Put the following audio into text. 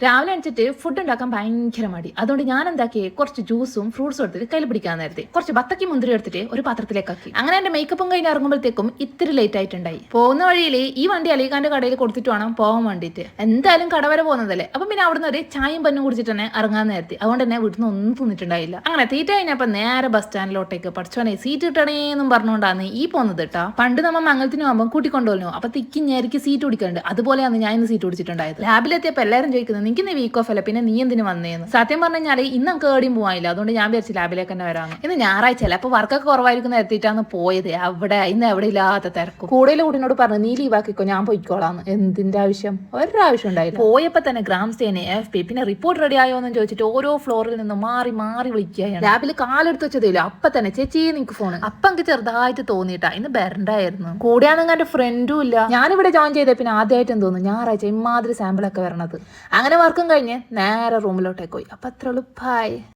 രാവിലെ അണിച്ചിട്ട് ഫുഡ് ഉണ്ടാക്കാൻ ഭയങ്കര മടി. അതുകൊണ്ട് ഞാൻ എന്താക്കിയേ കുറച്ച് ജ്യൂസും ഫ്രൂട്ട്സും എടുത്തിട്ട് കയ്യിൽ പിടിക്കാൻ നേരത്തെ കുറച്ച് ബത്തക്കി മുന്തിരി എടുത്തിട്ട് ഒരു പാത്രത്തിലേക്ക് ആക്കി. അങ്ങനെ എന്റെ മേക്കപ്പും കഴിഞ്ഞ് ഇറങ്ങുമ്പോഴത്തേക്കും ഇത്തിരി ലേറ്റ് ആയിട്ടുണ്ടായി. പോകുന്ന വഴിയിൽ ഈ വണ്ടി അലീഖാന്റെ കടയിൽ കൊടുത്തിട്ട് വേണം പോകാൻ വേണ്ടിയിട്ട്. എന്തായാലും കട വരെ പോകുന്നതല്ലേ, അപ്പം പിന്നെ അവിടുന്ന് ഒരു ചായയും പന്നും കുടിച്ചിട്ട് തന്നെ ഇറങ്ങാൻ നേരത്തെ. അതുകൊണ്ട് തന്നെ വീട്ടിൽ നിന്ന് ഒന്നും തിന്നിട്ടുണ്ടായില്ല. അങ്ങനെ തീറ്റ കഴിഞ്ഞപ്പോൾ നേരെ ബസ് സ്റ്റാൻഡിലോട്ടേക്ക് പഠിച്ചോനെ സീറ്റ് കിട്ടണേന്നും പറഞ്ഞുകൊണ്ടാണ് ഈ പോകുന്നത് കേട്ടോ. പണ്ട് നമ്മൾ മംഗലത്തിന് പോകുമ്പോൾ കൂട്ടിക്കൊണ്ടുപോലും അപ്പൊ തിക്കി ഞെരിക്ക് സീറ്റ് പിടിക്കുന്നുണ്ട്. അതുപോലെയാണ് ഞാൻ ഇന്ന് സീറ്റ് പിടിച്ചിട്ടുണ്ടായത്. ലാബിലെത്തിയപ്പോൾ എല്ലാവരും ചോദിക്കുന്നത് നിനക്ക് ഇന്ന് വീക്ക് ഓഫ് അല്ല, പിന്നെ നീ എന്തിനു വന്നേന്ന്. സത്യം പറഞ്ഞു കഴിഞ്ഞാൽ ഇന്ന് നമുക്ക് ഏടിയും പോകാനില്ല. അതുകൊണ്ട് ഞാൻ വിചാരിച്ചു ലാബിലേക്ക് തന്നെ വരാമെന്ന്. ഇന്ന് ഞായറാഴ്ച അല്ല, അപ്പൊ വർക്കൊക്കെ കുറവായിരിക്കും എത്തിയിട്ടാണ് പോയത്. അവിടെ ഇന്ന് എവിടെ ഇല്ലാത്ത തിരക്കും. കൂടുതൽ കൂടിനോട് പറഞ്ഞു നീ ലീവാക്കിക്കോ, ഞാൻ പോയിക്കോളാന്ന്. എന്തിന്റെ ആവശ്യം? ഒരാവശ്യം ഉണ്ടായില്ല. പോയപ്പോ തന്നെ ഗ്രാംസേന FP പിന്നെ റിപ്പോർട്ട് റെഡി ആയോ എന്ന് ചോദിച്ചിട്ട് ഓരോ ഫ്ലോറിൽ നിന്ന് മാറി മാറി വിളിക്കുകയാണ്. ലാബിൽ കാലെടുത്ത് വെച്ചതില്ല അപ്പൊ തന്നെ ചേച്ചി നിനക്ക് ഫോൺ. അപ്പൊ എനിക്ക് ചെറുതായിട്ട് തോന്നിയിട്ടാ ഇന്ന് ബെറണ്ടായിരുന്നു. കൂടെയാണെങ്കിൽ എന്റെ ഫ്രണ്ടും ഇല്ല. ഞാനിവിടെ ജോയിൻ ചെയ്തേ പിന്നെ ആദ്യമായിട്ടും തോന്നുന്നു ഞായറാഴ്ച ഇമാതിരി സാമ്പിളൊക്കെ വരണത്. അങ്ങനെ വർക്കും കഴിഞ്ഞ് നേരെ റൂമിലോട്ടേക്ക് പോയി. അപ്പൊ അത്ര എളുപ്പമായി.